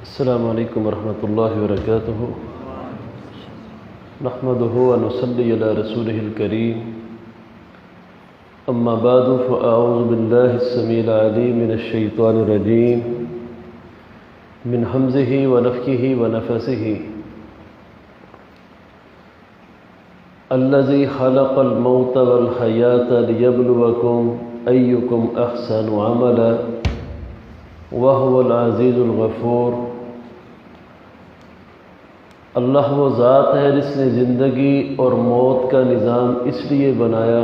السلام علیکم ورحمۃ اللہ وبرکاتہ۔ نحمده ونصلی علی رسولہ الکریم، اما بعد فاعوذ باللہ السمیع العلیم من الشیطان الرجیم، من حمزہ ونفخہ ونفثہ۔ الذی خلق الموت والحیاۃ لیبلوکم ایکم احسن عملا وهو العزیز الغفور۔ اللہ وہ ذات ہے جس نے زندگی اور موت کا نظام اس لیے بنایا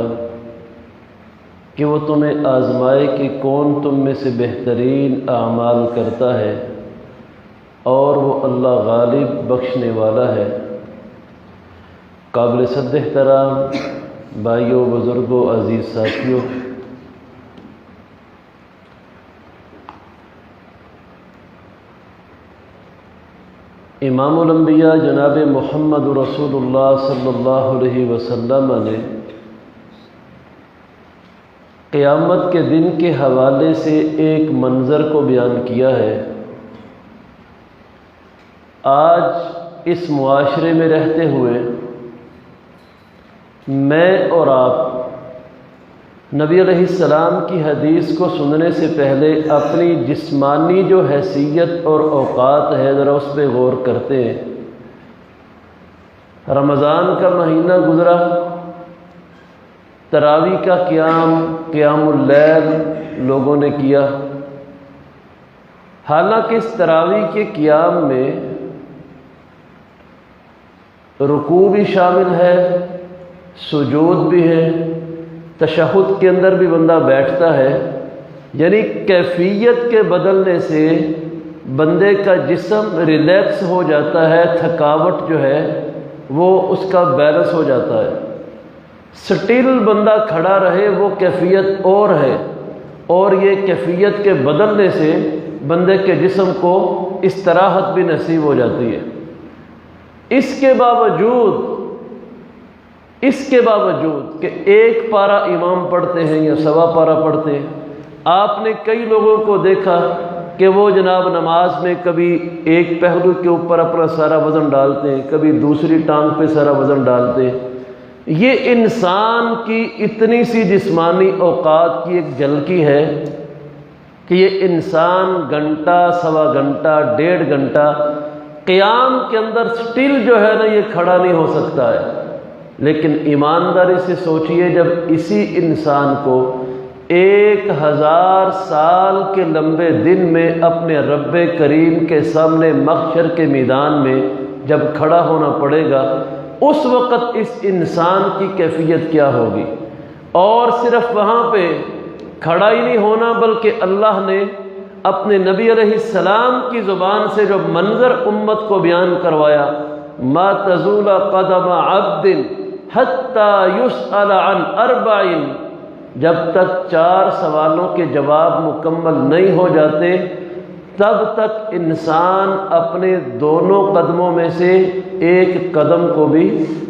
کہ وہ تمہیں آزمائے کہ کون تم میں سے بہترین اعمال کرتا ہے، اور وہ اللہ غالب بخشنے والا ہے۔ قابل صد احترام بھائیوں، بزرگوں، عزیز ساتھیوں، امام الانبیاء جناب محمد رسول اللہ صلی اللہ علیہ وسلم نے قیامت کے دن کے حوالے سے ایک منظر کو بیان کیا ہے۔ آج اس معاشرے میں رہتے ہوئے میں اور آپ نبی علیہ السلام کی حدیث کو سننے سے پہلے اپنی جسمانی جو حیثیت اور اوقات ہے ذرا اس پہ غور کرتے ہیں۔ رمضان کا مہینہ گزرا، تراویح کا قیام اللیل لوگوں نے کیا۔ حالانکہ اس تراویح کے قیام میں رکوع بھی شامل ہے، سجود بھی ہے، تشہد کے اندر بھی بندہ بیٹھتا ہے، یعنی کیفیت کے بدلنے سے بندے کا جسم ریلیکس ہو جاتا ہے، تھکاوٹ جو ہے وہ اس کا بیلنس ہو جاتا ہے۔ سٹل بندہ کھڑا رہے وہ کیفیت اور ہے، اور یہ کیفیت کے بدلنے سے بندے کے جسم کو استراحت بھی نصیب ہو جاتی ہے۔ اس کے باوجود کہ ایک پارہ امام پڑھتے ہیں یا سوا پارہ پڑھتے ہیں، آپ نے کئی لوگوں کو دیکھا کہ وہ جناب نماز میں کبھی ایک پہلو کے اوپر اپنا سارا وزن ڈالتے ہیں، کبھی دوسری ٹانگ پہ سارا وزن ڈالتے ہیں۔ یہ انسان کی اتنی سی جسمانی اوقات کی ایک جھلکی ہے کہ یہ انسان گھنٹہ، سوا گھنٹہ، 1.5 گھنٹہ قیام کے اندر سٹل جو ہے نا یہ کھڑا نہیں ہو سکتا ہے۔ لیکن ایمانداری سے سوچئے، جب اسی انسان کو 1000 سال کے لمبے دن میں اپنے رب کریم کے سامنے محشر کے میدان میں جب کھڑا ہونا پڑے گا، اس وقت اس انسان کی کیفیت کیا ہوگی۔ اور صرف وہاں پہ کھڑا ہی نہیں ہونا، بلکہ اللہ نے اپنے نبی علیہ السلام کی زبان سے جو منظر امت کو بیان کروایا، ما تزول قدم عبد حتی یسأل عن 4، جب تک 4 سوالوں کے جواب مکمل نہیں ہو جاتے تب تک انسان اپنے دونوں قدموں میں سے ایک قدم کو بھی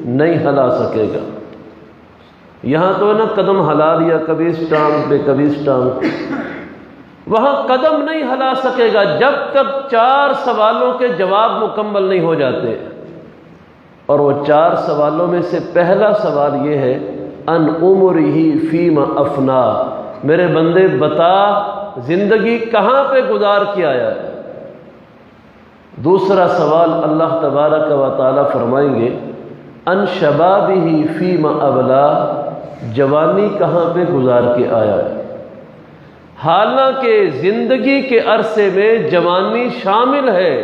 نہیں ہلا سکے گا۔ یہاں تو نا قدم ہلا لیا، کبھی اس ٹانگ پہ کبھی اس ٹانگ پہ، وہاں قدم نہیں ہلا سکے گا جب تک 4 سوالوں کے جواب مکمل نہیں ہو جاتے۔ اور وہ 4 سوالوں میں سے پہلا سوال یہ ہے، ان عمرہ فیما افنا، میرے بندے بتا زندگی کہاں پہ گزار کے آیا ہے۔ دوسرا سوال اللہ تبارک و تعالی فرمائیں گے، ان شبابہ فیما ابلا، جوانی کہاں پہ گزار کے آیا ہے۔ حالانکہ زندگی کے عرصے میں جوانی شامل ہے،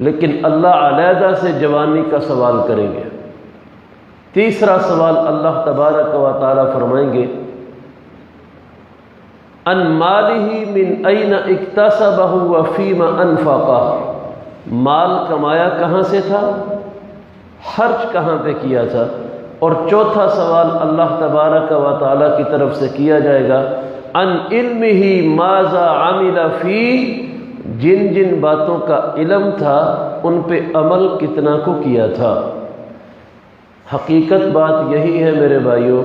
لیکن اللہ علیحدہ سے جوانی کا سوال کریں گے۔ تیسرا سوال اللہ تبارک و تعالی فرمائیں گے، ان مالہ من این اکتسبہ وفیما انفقہ، مال کمایا کہاں سے تھا، خرچ کہاں پہ کیا تھا۔ اور چوتھا سوال اللہ تبارک و تعالی کی طرف سے کیا جائے گا، ان علمہ ماذا عمل فی، جن جن باتوں کا علم تھا ان پہ عمل کتنا کو کیا تھا۔ حقیقت بات یہی ہے میرے بھائیوں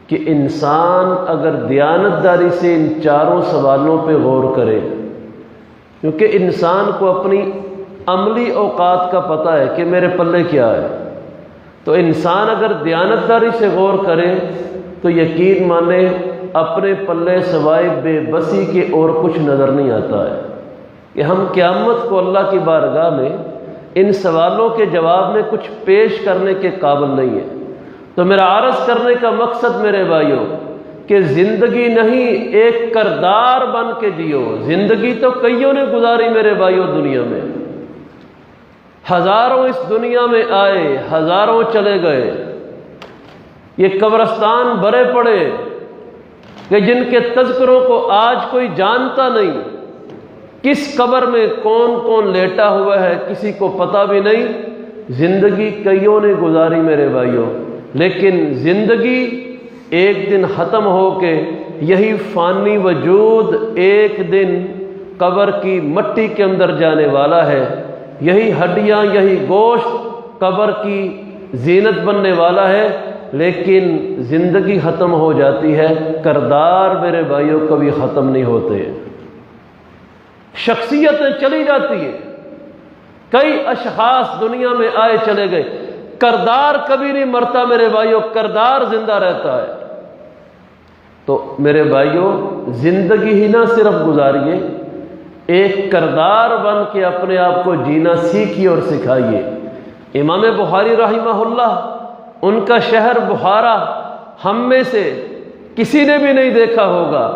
کہ انسان اگر دیانتداری سے ان چاروں سوالوں پہ غور کرے کیونکہ انسان کو اپنی عملی اوقات کا پتہ ہے کہ میرے پلے کیا ہے. تو انسان اگر دیانتداری سے غور کرے تو یقین مانے اپنے پلے سوائے بے بسی کے اور کچھ نظر نہیں آتا ہے کہ ہم قیامت کو اللہ کی بارگاہ میں ان سوالوں کے جواب میں کچھ پیش کرنے کے قابل نہیں ہے. تو میرا عرض کرنے کا مقصد میرے بھائیوں کہ زندگی نہیں ایک کردار بن کے جیو. زندگی تو کئیوں نے گزاری میرے بھائیوں دنیا میں، ہزاروں اس دنیا میں آئے، ہزاروں چلے گئے. یہ قبرستان بھرے پڑے کہ جن کے تذکروں کو آج کوئی جانتا نہیں. کس قبر میں کون کون لیٹا ہوا ہے کسی کو پتہ بھی نہیں. زندگی کئیوں نے گزاری میرے بھائیوں، لیکن زندگی ایک دن ختم ہو کے یہی فانی وجود ایک دن قبر کی مٹی کے اندر جانے والا ہے. یہی ہڈیاں یہی گوشت قبر کی زینت بننے والا ہے، لیکن زندگی ختم ہو جاتی ہے. کردار میرے بھائیوں کبھی ختم نہیں ہوتے. شخصیتیں چلی جاتی ہیں، کئی اشخاص دنیا میں آئے چلے گئے، کردار کبھی نہیں مرتا میرے بھائیوں، کردار زندہ رہتا ہے. تو میرے بھائیوں زندگی ہی نہ صرف گزاریے، ایک کردار بن کے اپنے آپ کو جینا سیکھیے اور سکھائیے. امام بخاری رحمہ اللہ، ان کا شہر بخارا ہم میں سے کسی نے بھی نہیں دیکھا ہوگا.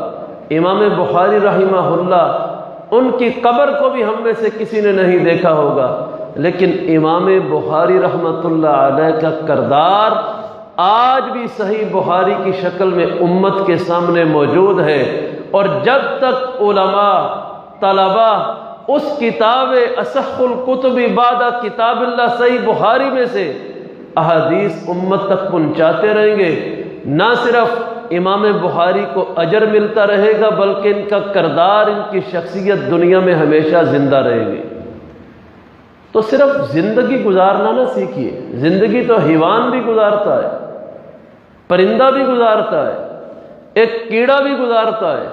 امام بخاری رحمہ اللہ، ان کی قبر کو بھی ہم میں سے کسی نے نہیں دیکھا ہوگا، لیکن امام بخاری رحمۃ اللہ علیہ کا کردار آج بھی صحیح بخاری کی شکل میں امت کے سامنے موجود ہے. اور جب تک علماء طلبا اس کتاب اصح الکتب بعد کتاب اللہ صحیح بخاری میں سے احادیث امت تک پہنچاتے رہیں گے، نہ صرف امام بخاری کو اجر ملتا رہے گا بلکہ ان کا کردار، ان کی شخصیت دنیا میں ہمیشہ زندہ رہے گی. تو صرف زندگی گزارنا نہ سیکھیے. زندگی تو حیوان بھی گزارتا ہے، پرندہ بھی گزارتا ہے، ایک کیڑا بھی گزارتا ہے.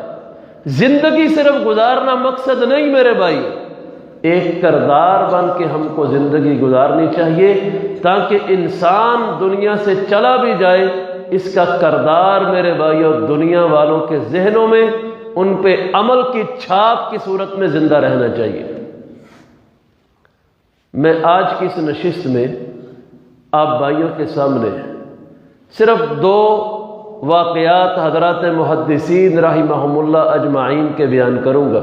زندگی صرف گزارنا مقصد نہیں میرے بھائی، ایک کردار بن کے ہم کو زندگی گزارنی چاہیے تاکہ انسان دنیا سے چلا بھی جائے اس کا کردار میرے بھائیوں دنیا والوں کے ذہنوں میں ان پہ عمل کی چھاپ کی صورت میں زندہ رہنا چاہیے. میں آج کی اس نشست میں آپ بھائیوں کے سامنے صرف 2 واقعات حضرات محدثین رحمہم اللہ اجمعین کے بیان کروں گا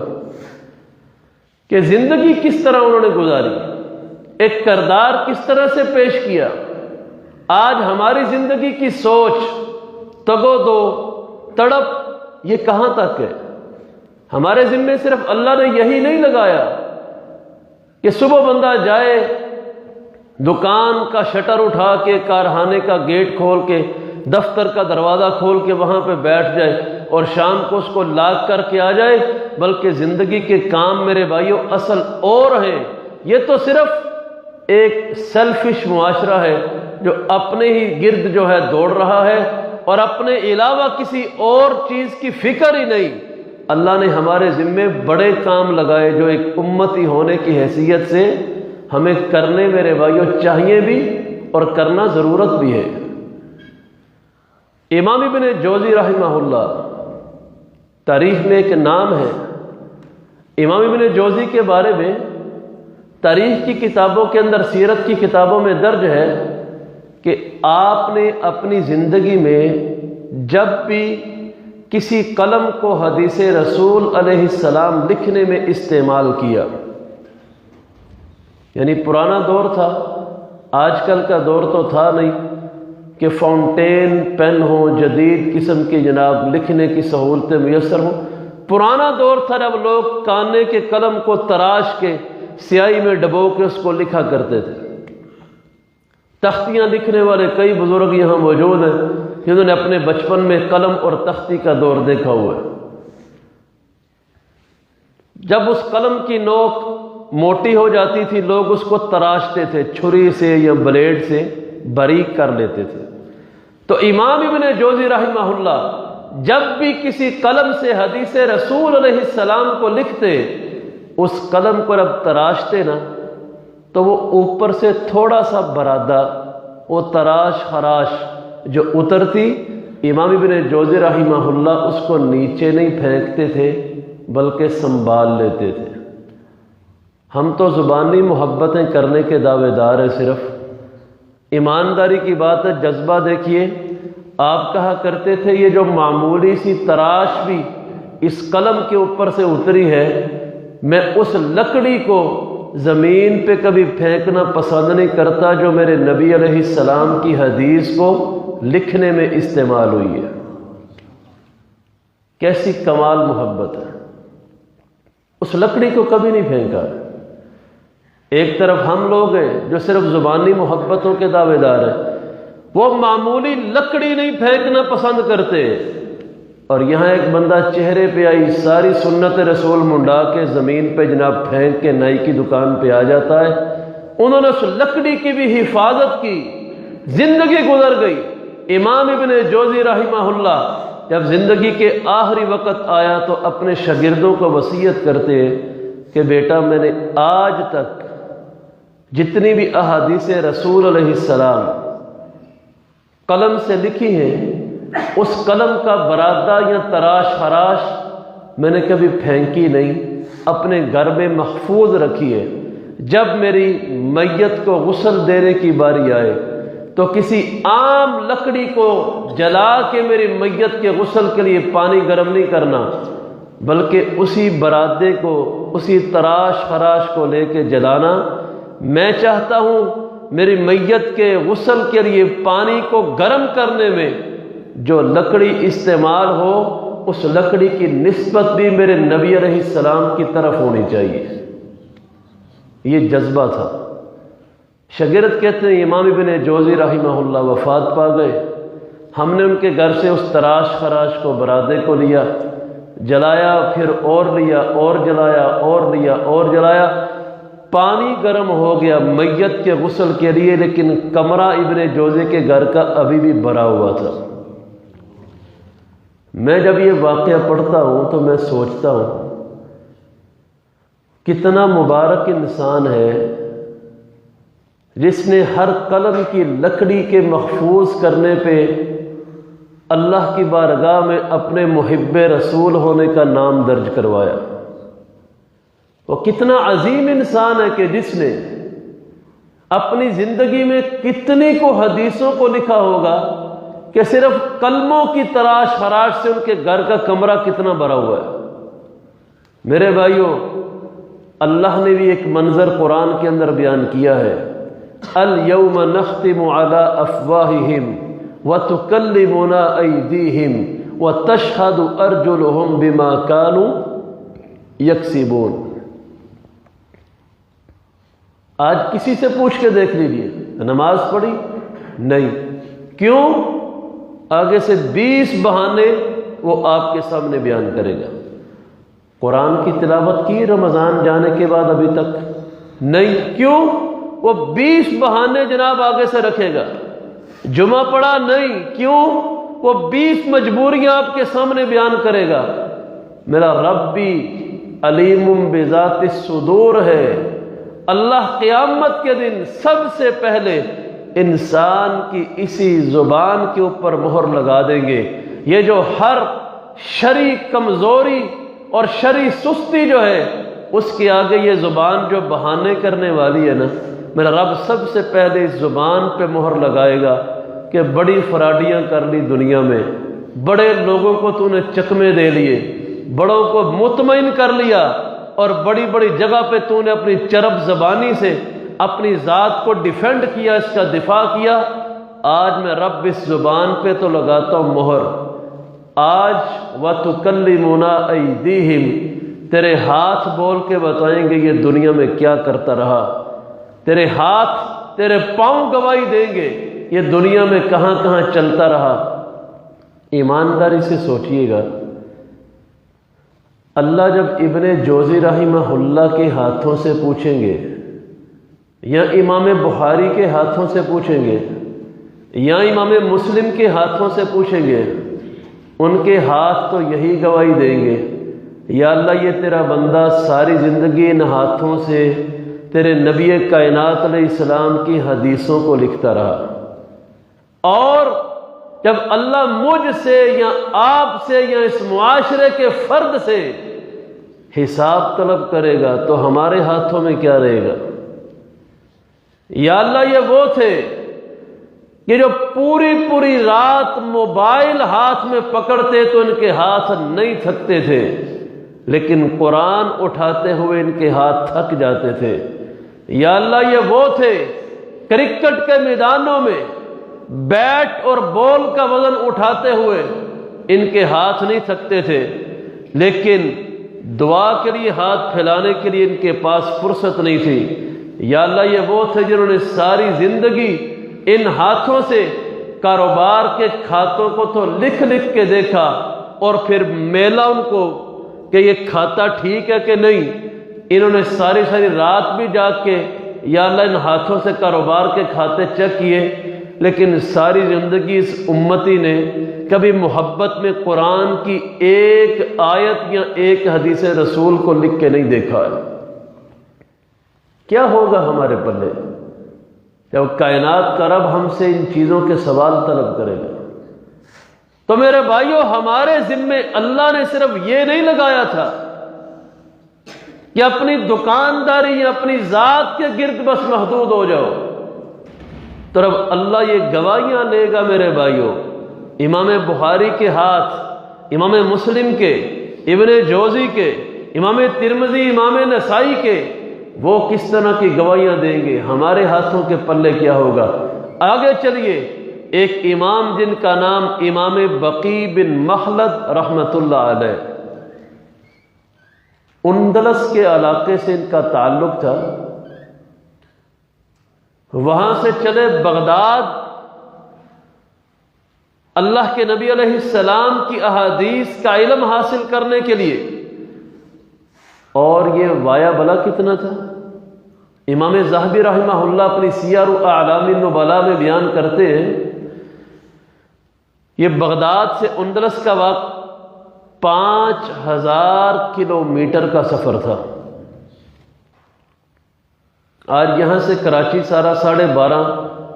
کہ زندگی کس طرح انہوں نے گزاری، ایک کردار کس طرح سے پیش کیا. آج ہماری زندگی کی سوچ، تگو دو، تڑپ، یہ کہاں تک ہے؟ ہمارے ذمے صرف اللہ نے یہی نہیں لگایا کہ صبح بندہ جائے دکان کا شٹر اٹھا کے، کارخانے کا گیٹ کھول کے، دفتر کا دروازہ کھول کے وہاں پہ بیٹھ جائے اور شام کو اس کو لاک کر کے آ جائے، بلکہ زندگی کے کام میرے بھائیوں اصل اور ہیں. یہ تو صرف ایک سیلفش معاشرہ ہے جو اپنے ہی گرد جو ہے دوڑ رہا ہے اور اپنے علاوہ کسی اور چیز کی فکر ہی نہیں. اللہ نے ہمارے ذمے بڑے کام لگائے جو ایک امتی ہونے کی حیثیت سے ہمیں کرنے میرے بھائیوں چاہیے بھی اور کرنا ضرورت بھی ہے. امام ابن جوزی رحمہ اللہ، تاریخ میں ایک نام ہے. امام ابن جوزی کے بارے میں تاریخ کی کتابوں کے اندر، سیرت کی کتابوں میں درج ہے کہ آپ نے اپنی زندگی میں جب بھی کسی قلم کو حدیث رسول علیہ السلام لکھنے میں استعمال کیا، یعنی پرانا دور تھا، آج کل کا دور تو تھا نہیں کہ فاؤنٹین پین ہو، جدید قسم کی جناب لکھنے کی سہولتیں میسر ہوں. پرانا دور تھا جب لوگ کانے کے قلم کو تراش کے سیاہی میں ڈبو کے اس کو لکھا کرتے تھے. تختیاں لکھنے والے کئی بزرگ یہاں موجود ہیں جنہوں نے اپنے بچپن میں قلم اور تختی کا دور دیکھا ہوا ہے. جب اس قلم کی نوک موٹی ہو جاتی تھی لوگ اس کو تراشتے تھے، چھری سے یا بلیڈ سے باریک کر لیتے تھے. تو امام ابن جوزی رحمہ اللہ جب بھی کسی قلم سے حدیث رسول علیہ السلام کو لکھتے اس قلم کو جب تراشتے نا تو وہ اوپر سے تھوڑا سا برادہ وہ تراش خراش جو اترتی، امام ابن جوزی رحمہ اللہ اس کو نیچے نہیں پھینکتے تھے بلکہ سنبھال لیتے تھے۔ ہم تو زبانی محبتیں کرنے کے دعوے دار ہیں، صرف ایمانداری کی بات ہے، جذبہ دیکھیے۔ آپ کہا کرتے تھے یہ جو معمولی سی تراش بھی اس قلم کے اوپر سے اتری ہے، میں اس لکڑی کو زمین پہ کبھی پھینکنا پسند نہیں کرتا جو میرے نبی علیہ السلام کی حدیث کو لکھنے میں استعمال ہوئی ہے۔ کیسی کمال محبت ہے، اس لکڑی کو کبھی نہیں پھینکا۔ ایک طرف ہم لوگ ہیں جو صرف زبانی محبتوں کے دعوے دار ہیں، وہ معمولی لکڑی نہیں پھینکنا پسند کرتے، اور یہاں ایک بندہ چہرے پہ آئی ساری سنت رسول منڈا کے زمین پہ جناب پھینک کے نائی کی دکان پہ آ جاتا ہے۔ انہوں نے اس لکڑی کی بھی حفاظت کی، زندگی گزر گئی۔ امام ابن جوزی رحمہ اللہ جب زندگی کے آخری وقت آیا تو اپنے شاگردوں کو وصیت کرتے کہ بیٹا میں نے آج تک جتنی بھی احادیث رسول علیہ السلام قلم سے لکھی ہیں، اس قلم کا برادہ یا تراش خراش میں نے کبھی پھینکی نہیں، اپنے گھر میں محفوظ رکھی ہے۔ جب میری میت کو غسل دینے کی باری آئے تو کسی عام لکڑی کو جلا کے میری میت کے غسل کے لیے پانی گرم نہیں کرنا، بلکہ اسی برادے کو، اسی تراش خراش کو لے کے جلانا۔ میں چاہتا ہوں میری میت کے غسل کے لیے پانی کو گرم کرنے میں جو لکڑی استعمال ہو، اس لکڑی کی نسبت بھی میرے نبی علیہ السلام کی طرف ہونی چاہیے۔ یہ جذبہ تھا۔ شاگرد کہتے ہیں امام ابن جوزی رحمہ اللہ وفات پا گئے، ہم نے ان کے گھر سے اس تراش خراش کو برادے کو لیا، جلایا، پھر اور لیا، اور جلایا، اور لیا، اور جلایا۔ پانی گرم ہو گیا میت کے غسل کے لیے، لیکن کمرہ ابن جوزی کے گھر کا ابھی بھی بھرا ہوا تھا۔ میں جب یہ واقعہ پڑھتا ہوں تو میں سوچتا ہوں کتنا مبارک انسان ہے جس نے ہر قلم کی لکڑی کے محفوظ کرنے پہ اللہ کی بارگاہ میں اپنے محب رسول ہونے کا نام درج کروایا۔ وہ کتنا عظیم انسان ہے کہ جس نے اپنی زندگی میں کتنی کو حدیثوں کو لکھا ہوگا کہ صرف کلموں کی تراش خراش سے ان کے گھر کا کمرہ کتنا بھرا ہوا ہے۔ میرے بھائیوں، اللہ نے بھی ایک منظر قرآن کے اندر بیان کیا ہے، الْيَوْمَ نَخْتِمُ عَلَىٰ أَفْوَاهِهِمْ وَتُكَلِّمُنَا أَيْدِيهِمْ وَتَشْهَدُ أَرْجُلُهُمْ بِمَا كَانُوا يَكْسِبُونَ۔ آج کسی سے پوچھ کے دیکھ لیجیے نماز پڑھی؟ نہیں۔ کیوں؟ آگے سے 20 بہانے وہ آپ کے سامنے بیان کرے گا۔ قرآن کی تلاوت کی رمضان جانے کے بعد ابھی تک؟ نہیں۔ کیوں؟ وہ 20 بہانے جناب آگے سے رکھے گا۔ جمعہ پڑھا؟ نہیں۔ کیوں؟ وہ 20 مجبوریاں آپ کے سامنے بیان کرے گا۔ میرا رب بھی علیم بذات الصدور ہے۔ اللہ قیامت کے دن سب سے پہلے انسان کی اسی زبان کے اوپر مہر لگا دیں گے۔ یہ جو ہر شرعی کمزوری اور شرعی سستی جو ہے اس کے آگے یہ زبان جو بہانے کرنے والی ہے نا، میرا رب سب سے پہلے اس زبان پہ مہر لگائے گا کہ بڑی فراڈیاں کر لی دنیا میں، بڑے لوگوں کو تو نے چکمے دے لیے، بڑوں کو مطمئن کر لیا، اور بڑی بڑی جگہ پہ تو نے اپنی چرب زبانی سے اپنی ذات کو ڈیفینڈ کیا، اس کا دفاع کیا۔ آج میں رب اس زبان پہ تو لگاتا ہوں مہر۔ آج وَتُكَلِّمُنَا أَيْدِيهِمْ، تیرے ہاتھ بول کے بتائیں گے یہ دنیا میں کیا کرتا رہا، تیرے ہاتھ تیرے پاؤں گواہی دیں گے یہ دنیا میں کہاں کہاں چلتا رہا۔ ایمانداری سے سوچئے گا، اللہ جب ابن جوزی رحمہ اللہ کے ہاتھوں سے پوچھیں گے، یا امام بخاری کے ہاتھوں سے پوچھیں گے، یا امام مسلم کے ہاتھوں سے پوچھیں گے، ان کے ہاتھ تو یہی گواہی دیں گے یا اللہ یہ تیرا بندہ ساری زندگی ان ہاتھوں سے تیرے نبی کائنات علیہ السلام کی حدیثوں کو لکھتا رہا، اور جب اللہ مجھ سے یا آپ سے یا اس معاشرے کے فرد سے حساب طلب کرے گا تو ہمارے ہاتھوں میں کیا رہے گا؟ یا اللہ یہ وہ تھے کہ جو پوری پوری رات موبائل ہاتھ میں پکڑتے تو ان کے ہاتھ نہیں تھکتے تھے، لیکن قرآن اٹھاتے ہوئے ان کے ہاتھ تھک جاتے تھے۔ یا اللہ یہ وہ تھے کرکٹ کے میدانوں میں بیٹ اور بال کا وزن اٹھاتے ہوئے ان کے ہاتھ نہیں تھکتے تھے، لیکن دعا کے لیے ہاتھ پھیلانے کے لیے ان کے پاس فرصت نہیں تھی۔ یا اللہ یہ وہ تھے جنہوں نے ساری زندگی ان ہاتھوں سے کاروبار کے کھاتوں کو تو لکھ لکھ کے دیکھا اور پھر میلا ان کو کہ یہ کھاتا ٹھیک ہے کہ نہیں۔ انہوں نے ساری رات بھی جاگ کے یا اللہ ان ہاتھوں سے کاروبار کے کھاتے چیک کیے، لیکن ساری زندگی اس امتی نے کبھی محبت میں قرآن کی ایک آیت یا ایک حدیث رسول کو لکھ کے نہیں دیکھا ہے۔ کیا ہوگا ہمارے پلے جب کائنات کا رب ہم سے ان چیزوں کے سوال طلب کرے گا؟ تو میرے بھائیوں، ہمارے ذمے اللہ نے صرف یہ نہیں لگایا تھا کہ اپنی دکانداری یا اپنی ذات کے گرد بس محدود ہو جاؤ، تو رب اللہ یہ گواہیاں لے گا میرے بھائیوں، امام بخاری کے ہاتھ، امام مسلم کے، ابن جوزی کے، امام ترمذی، امام نسائی کے، وہ کس طرح کی گواہیاں دیں گے؟ ہمارے ہاتھوں کے پلے کیا ہوگا؟ آگے چلیے، ایک امام جن کا نام امام بقی بن مخلد رحمۃ اللہ علیہ، اندلس کے علاقے سے ان کا تعلق تھا، وہاں سے چلے بغداد اللہ کے نبی علیہ السلام کی احادیث کا علم حاصل کرنے کے لیے، اور یہ وایا بلا کتنا تھا۔ امام ذہبی رحمہ اللہ اپنی سیر اعلام النبلاء میں بیان کرتے ہیں، یہ بغداد سے اندلس کا وقت 5000 کلومیٹر کا سفر تھا۔ آج یہاں سے کراچی سارا 12.5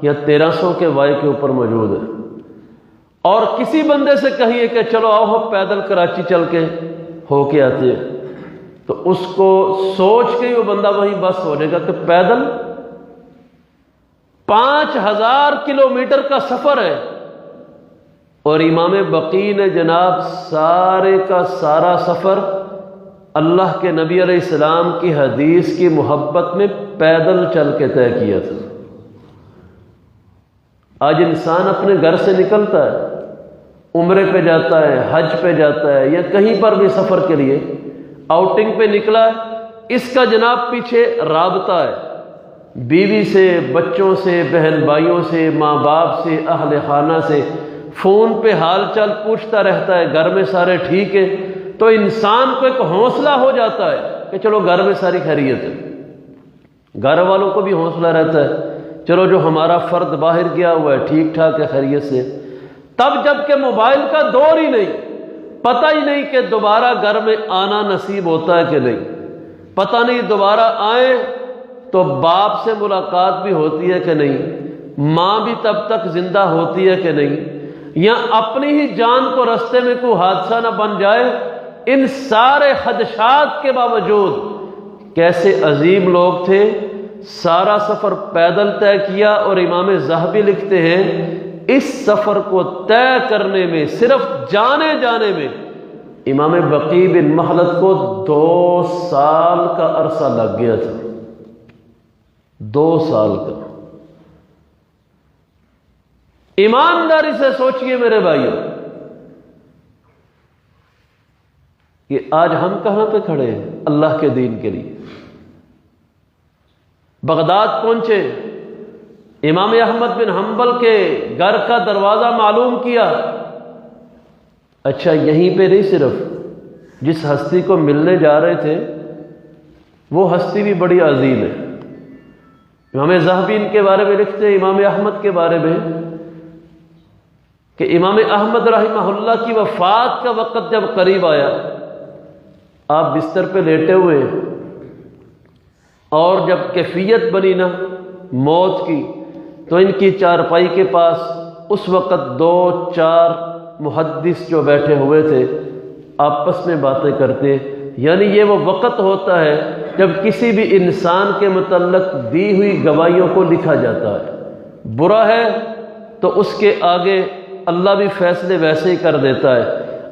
یا 1300 کے وائی کے اوپر موجود ہے، اور کسی بندے سے کہیے کہ چلو آؤ ہم پیدل کراچی چل کے ہو کے آتے ہیں، تو اس کو سوچ کے ہی وہ بندہ وہیں بس ہو جائے گا کہ پیدل 5000 کلومیٹر کا سفر ہے۔ اور امام بقی نے جناب سارے کا سارا سفر اللہ کے نبی علیہ السلام کی حدیث کی محبت میں پیدل چل کے طے کیا تھا۔ آج انسان اپنے گھر سے نکلتا ہے، عمرے پہ جاتا ہے، حج پہ جاتا ہے، یا کہیں پر بھی سفر کے لیے آؤٹنگ پہ نکلا ہے، اس کا جناب پیچھے رابطہ ہے، بیوی سے، بچوں سے، بہن بھائیوں سے، ماں باپ سے، اہل خانہ سے، فون پہ حال چال پوچھتا رہتا ہے، گھر میں سارے ٹھیک ہے، تو انسان کو ایک حوصلہ ہو جاتا ہے کہ چلو گھر میں ساری خیریت ہے، گھر والوں کو بھی حوصلہ رہتا ہے چلو جو ہمارا فرد باہر گیا ہوا ہے ٹھیک ٹھاک ہے، خیریت سے۔ تب جب کہ موبائل کا دور ہی نہیں، پتہ ہی نہیں کہ دوبارہ گھر میں آنا نصیب ہوتا ہے کہ نہیں، پتہ نہیں دوبارہ آئیں تو باپ سے ملاقات بھی ہوتی ہے کہ نہیں، ماں بھی تب تک زندہ ہوتی ہے کہ نہیں، یا اپنی ہی جان کو رستے میں کوئی حادثہ نہ بن جائے۔ ان سارے خدشات کے باوجود کیسے عظیم لوگ تھے، سارا سفر پیدل طے کیا۔ اور امام ذہبی لکھتے ہیں اس سفر کو طے کرنے میں، صرف جانے میں امام بقی بن مخلد کو 2 سال کا عرصہ لگ گیا تھا، 2 سال کا۔ ایمانداری سے سوچئے میرے بھائیوں کہ آج ہم کہاں پہ کھڑے ہیں اللہ کے دین کے لیے۔ بغداد پہنچے، امام احمد بن حنبل کے گھر کا دروازہ معلوم کیا، اچھا یہیں پہ نہیں، صرف جس ہستی کو ملنے جا رہے تھے وہ ہستی بھی بڑی عظیم ہے۔ امام ذہبی ان کے بارے میں لکھتے ہیں، امام احمد کے بارے میں، کہ امام احمد رحمہ اللہ کی وفات کا وقت جب قریب آیا، آپ بستر پہ لیٹے ہوئے ہیں، اور جب کیفیت بنی نا موت کی تو ان کی چارپائی کے پاس اس وقت 2-4 محدث جو بیٹھے ہوئے تھے آپس میں باتیں کرتے، یعنی یہ وہ وقت ہوتا ہے جب کسی بھی انسان کے متعلق دی ہوئی گواہیوں کو لکھا جاتا ہے، برا ہے تو اس کے آگے اللہ بھی فیصلے ویسے ہی کر دیتا ہے،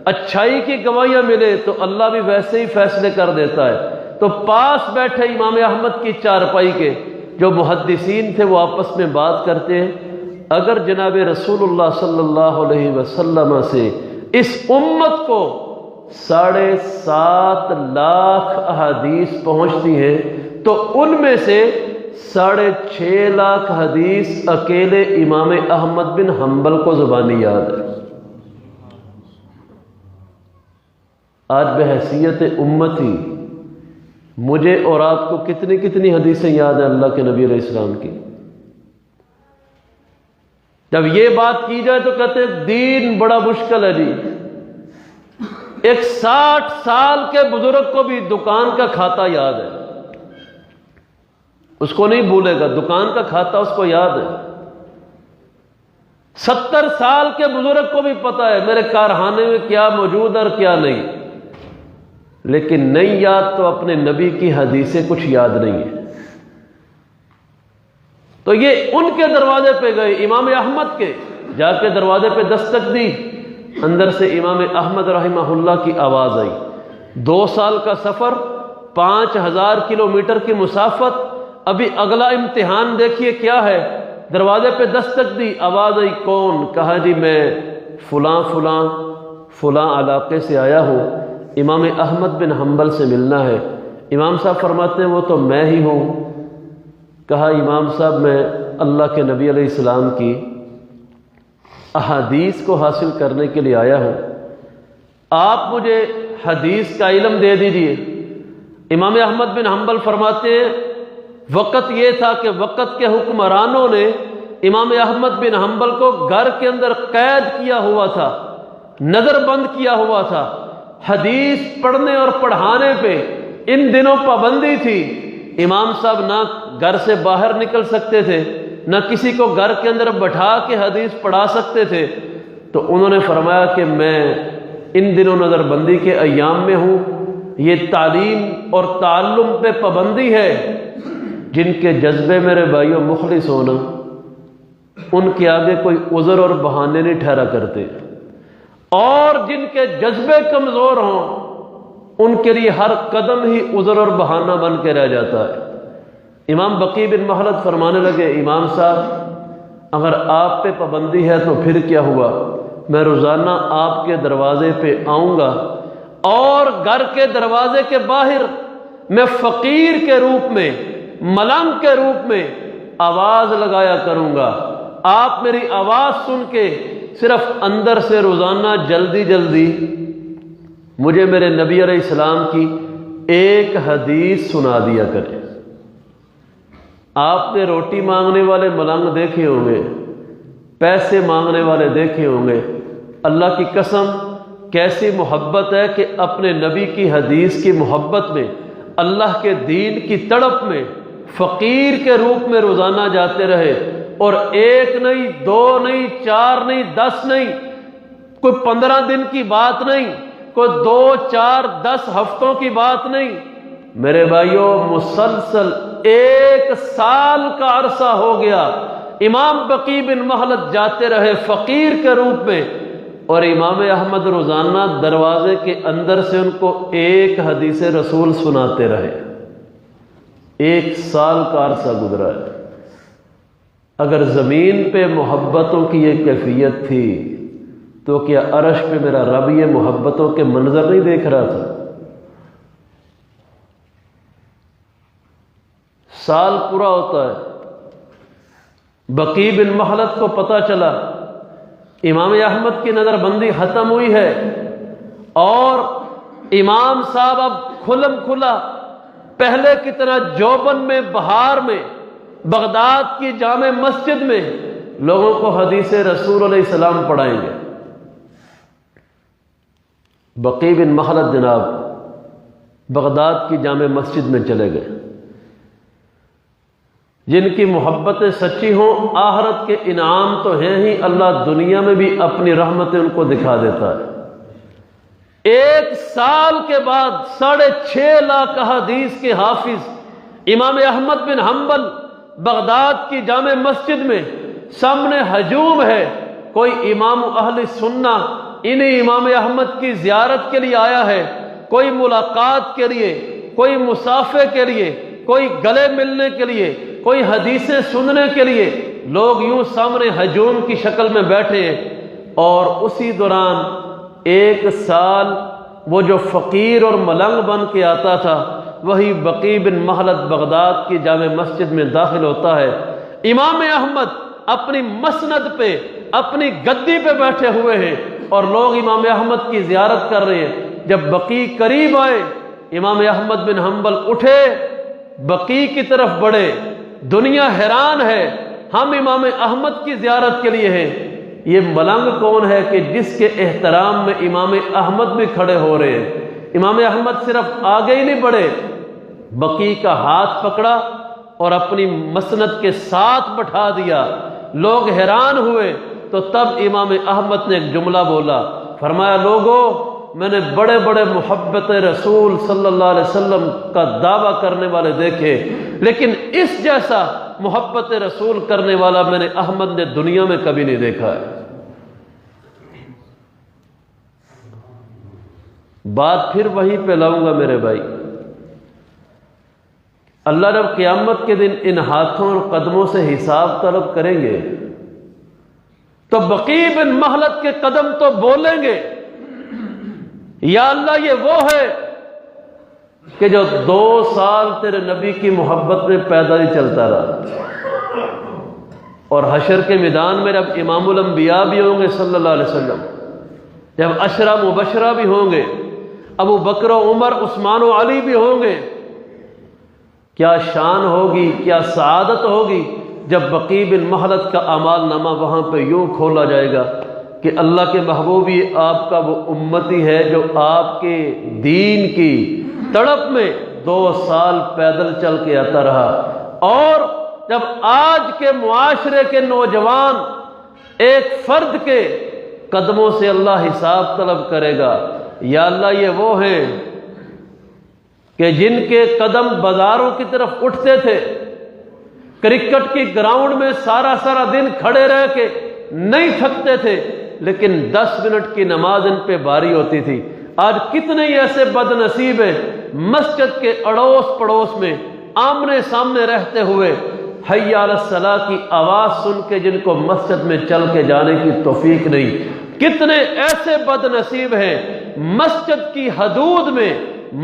اچھائی کی گواہیاں ملے تو اللہ بھی ویسے ہی فیصلے کر دیتا ہے۔ تو پاس بیٹھے امام احمد کی چارپائی کے جو محدثین تھے وہ آپس میں بات کرتے ہیں، اگر جناب رسول اللہ صلی اللہ علیہ وسلم سے اس امت کو 7.5 لاکھ احادیث پہنچتی ہیں تو ان میں سے 6.5 لاکھ حدیث اکیلے امام احمد بن حنبل کو زبانی یاد ہے۔ آج بحیثیت امتی مجھے اور آپ کو کتنی حدیثیں یاد ہیں اللہ کے نبی علیہ السلام کی؟ جب یہ بات کی جائے تو کہتے ہیں دین بڑا مشکل ہے جی۔ ایک 60 سال کے بزرگ کو بھی دکان کا کھاتا یاد ہے، اس کو نہیں بھولے گا، دکان کا کھاتا اس کو یاد ہے۔ 70 سال کے بزرگ کو بھی پتا ہے میرے کارخانے میں کیا موجود اور کیا نہیں، لیکن نہیں یاد تو اپنے نبی کی حدیثیں کچھ یاد نہیں ہے۔ تو یہ ان کے دروازے پہ گئے، امام احمد کے، جا کے دروازے پہ دستک دی، اندر سے امام احمد رحمہ اللہ کی آواز آئی۔ 2 سال کا سفر، 5000 کلومیٹر کی مسافت، ابھی اگلا امتحان دیکھیے کیا ہے۔ دروازے پہ دستک دی، آواز آئی، کون؟ کہا جی میں فلاں علاقے سے آیا ہوں، امام احمد بن حنبل سے ملنا ہے۔ امام صاحب فرماتے ہیں وہ تو میں ہی ہوں۔ کہا امام صاحب میں اللہ کے نبی علیہ السلام کی احادیث کو حاصل کرنے کے لیے آیا ہوں، آپ مجھے حدیث کا علم دے دیجئے۔ امام احمد بن حنبل فرماتے ہیں وقت یہ تھا کہ وقت کے حکمرانوں نے امام احمد بن حنبل کو گھر کے اندر قید کیا ہوا تھا، نظر بند کیا ہوا تھا، حدیث پڑھنے اور پڑھانے پہ ان دنوں پابندی تھی۔ امام صاحب نہ گھر سے باہر نکل سکتے تھے، نہ کسی کو گھر کے اندر بٹھا کے حدیث پڑھا سکتے تھے۔ تو انہوں نے فرمایا کہ میں ان دنوں نظر بندی کے ایام میں ہوں، یہ تعلیم اور تعلم پہ پابندی ہے۔ جن کے جذبے میرے بھائیوں مخلص ہونا، ان کے آگے کوئی عذر اور بہانے نہیں ٹھہرا کرتے، اور جن کے جذبے کمزور ہوں ان کے لیے ہر قدم ہی عذر اور بہانہ بن کے رہ جاتا ہے۔ امام بقی بن مخلد فرمانے لگے امام صاحب اگر آپ پہ پابندی ہے تو پھر کیا ہوا، میں روزانہ آپ کے دروازے پہ آؤں گا، اور گھر کے دروازے کے باہر میں فقیر کے روپ میں، ملنگ کے روپ میں آواز لگایا کروں گا۔ آپ میری آواز سن کے صرف اندر سے روزانہ جلدی مجھے میرے نبی علیہ السلام کی ایک حدیث سنا دیا کریں۔ آپ نے روٹی مانگنے والے ملنگ دیکھے ہوں گے، پیسے مانگنے والے دیکھے ہوں گے، اللہ کی قسم کیسی محبت ہے کہ اپنے نبی کی حدیث کی محبت میں، اللہ کے دین کی تڑپ میں فقیر کے روپ میں روزانہ جاتے رہے، اور 1 نہیں 2 نہیں 4 نہیں 10 نہیں، کوئی 15 دن کی بات نہیں، کوئی 2 4 10 ہفتوں کی بات نہیں، میرے بھائیوں مسلسل 1 سال کا عرصہ ہو گیا امام بقی بن مخلد جاتے رہے فقیر کے روپ میں، اور امام احمد روزانہ دروازے کے اندر سے ان کو ایک حدیث رسول سناتے رہے۔ 1 سال کا عرصہ گزرا ہے۔ اگر زمین پہ محبتوں کی یہ کیفیت تھی تو کیا عرش پہ میرا رب یہ محبتوں کے منظر نہیں دیکھ رہا تھا؟ سال پورا ہوتا ہے، بقی بن مخلد کو پتہ چلا امام احمد کی نظر بندی ختم ہوئی ہے، اور امام صاحب اب کھلم کھلا پہلے کی طرح جوبن میں، بہار میں، بغداد کی جامع مسجد میں لوگوں کو حدیث رسول علیہ السلام پڑھائیں گے۔ بقی بن مخلد جناب بغداد کی جامع مسجد میں چلے گئے۔ جن کی محبتیں سچی ہوں، آخرت کے انعام تو ہیں ہی، اللہ دنیا میں بھی اپنی رحمتیں ان کو دکھا دیتا ہے۔ 1 سال کے بعد 6.5 لاکھ حدیث کے حافظ امام احمد بن حنبل بغداد کی جامع مسجد میں سامنے ہجوم ہے۔ کوئی امام اہل سنہ انہیں امام احمد کی زیارت کے لیے آیا ہے، کوئی ملاقات کے لیے، کوئی مصافحے کے لیے، کوئی گلے ملنے کے لیے، کوئی حدیثیں سننے کے لیے، لوگ یوں سامنے ہجوم کی شکل میں بیٹھے ہیں۔ اور اسی دوران 1 سال وہ جو فقیر اور ملنگ بن کے آتا تھا، وہی بقیع بن مخلد بغداد کی جامع مسجد میں داخل ہوتا ہے۔ امام احمد اپنی مسند پہ، اپنی گدی پہ بیٹھے ہوئے ہیں اور لوگ امام احمد کی زیارت کر رہے ہیں۔ جب بقیع قریب آئے، امام احمد بن حنبل اٹھے، بقیع کی طرف بڑھے۔ دنیا حیران ہے، ہم امام احمد کی زیارت کے لیے ہیں، یہ ملنگ کون ہے کہ جس کے احترام میں امام احمد بھی کھڑے ہو رہے ہیں۔ امام احمد صرف آگے ہی نہیں بڑھے، بقیع کا ہاتھ پکڑا اور اپنی مسند کے ساتھ بٹھا دیا۔ لوگ حیران ہوئے تو تب امام احمد نے ایک جملہ بولا، فرمایا لوگوں، میں نے بڑے بڑے محبت رسول صلی اللہ علیہ وسلم کا دعویٰ کرنے والے دیکھے، لیکن اس جیسا محبت رسول کرنے والا میں نے احمد نے دنیا میں کبھی نہیں دیکھا ہے۔ بات پھر وہیں پہ لاؤں گا میرے بھائی، اللہ رب قیامت کے دن ان ہاتھوں اور قدموں سے حساب طلب کریں گے تو بقیع بن مخلد کے قدم تو بولیں گے، یا اللہ یہ وہ ہے کہ جو 2 سال تیرے نبی کی محبت میں پیدل ہی چلتا رہا۔ اور حشر کے میدان میں جب امام الانبیاء بھی ہوں گے صلی اللہ علیہ وسلم، جب عشرہ مبشرہ بھی ہوں گے، ابو بکر و عمر عثمان و علی بھی ہوں گے، کیا شان ہوگی، کیا سعادت ہوگی جب بقیع بن مخلد کا اعمال نامہ وہاں پہ یوں کھولا جائے گا کہ اللہ کے محبوب یہ آپ کا وہ امتی ہے جو آپ کے دین کی تڑپ میں 2 سال پیدل چل کے آتا رہا۔ اور جب آج کے معاشرے کے نوجوان ایک فرد کے قدموں سے اللہ حساب طلب کرے گا، یا اللہ یہ وہ ہیں کہ جن کے قدم بازاروں کی طرف اٹھتے تھے، کرکٹ کی گراؤنڈ میں سارا دن کھڑے رہ کے نہیں تھکتے تھے، لیکن 10 منٹ کی نماز ان پہ باری ہوتی تھی۔ آج کتنے ہی ایسے بد نصیب ہیں مسجد کے اڑوس پڑوس میں آمنے سامنے رہتے ہوئے حی علی الصلاۃ کی آواز سن کے جن کو مسجد میں چل کے جانے کی توفیق نہیں۔ کتنے ایسے بد نصیب ہیں مسجد کی حدود میں،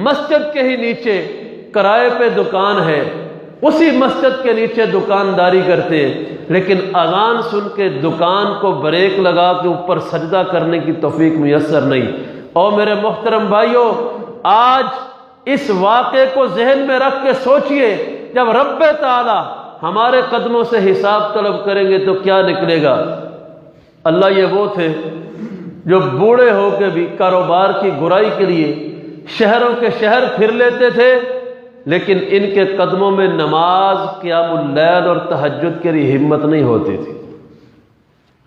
مسجد کے ہی نیچے کرائے پہ دکان ہے، اسی مسجد کے نیچے دکانداری کرتے ہیں، لیکن اذان سن کے دکان کو بریک لگا کے اوپر سجدہ کرنے کی توفیق میسر نہیں۔ اور میرے محترم بھائیوں، آج اس واقعے کو ذہن میں رکھ کے سوچئے، جب رب تعالی ہمارے قدموں سے حساب طلب کریں گے تو کیا نکلے گا۔ اللہ یہ وہ تھے جو بوڑھے ہو کے بھی کاروبار کی گرائی کے لیے شہروں کے شہر پھر لیتے تھے، لیکن ان کے قدموں میں نماز، قیام اللیل اور تہجد کے لیے ہمت نہیں ہوتی تھی۔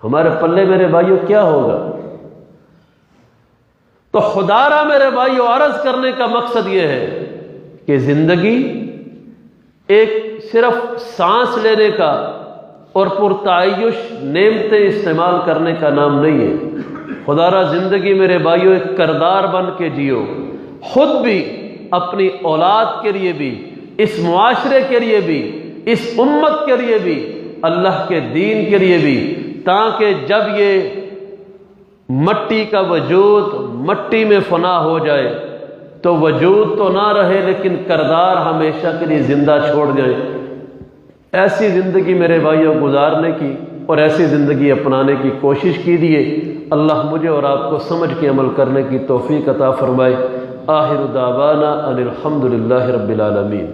ہمارے پلے میرے بھائیوں کیا ہوگا؟ تو خدا را میرے بھائیوں، عرض کرنے کا مقصد یہ ہے کہ زندگی ایک صرف سانس لینے کا اور پرتعیش نعمتیں استعمال کرنے کا نام نہیں ہے۔ خدا را زندگی میرے بھائیوں ایک کردار بن کے جیو، خود بھی، اپنی اولاد کے لیے بھی، اس معاشرے کے لیے بھی، اس امت کے لیے بھی، اللہ کے دین کے لیے بھی، تاکہ جب یہ مٹی کا وجود مٹی میں فنا ہو جائے تو وجود تو نہ رہے لیکن کردار ہمیشہ کے لیے زندہ چھوڑ جائے۔ ایسی زندگی میرے بھائیوں گزارنے کی اور ایسی زندگی اپنانے کی کوشش کیجیے۔ اللہ مجھے اور آپ کو سمجھ کے عمل کرنے کی توفیق عطا فرمائے۔ آخر دعوانا ان الحمد للہ رب العالمین۔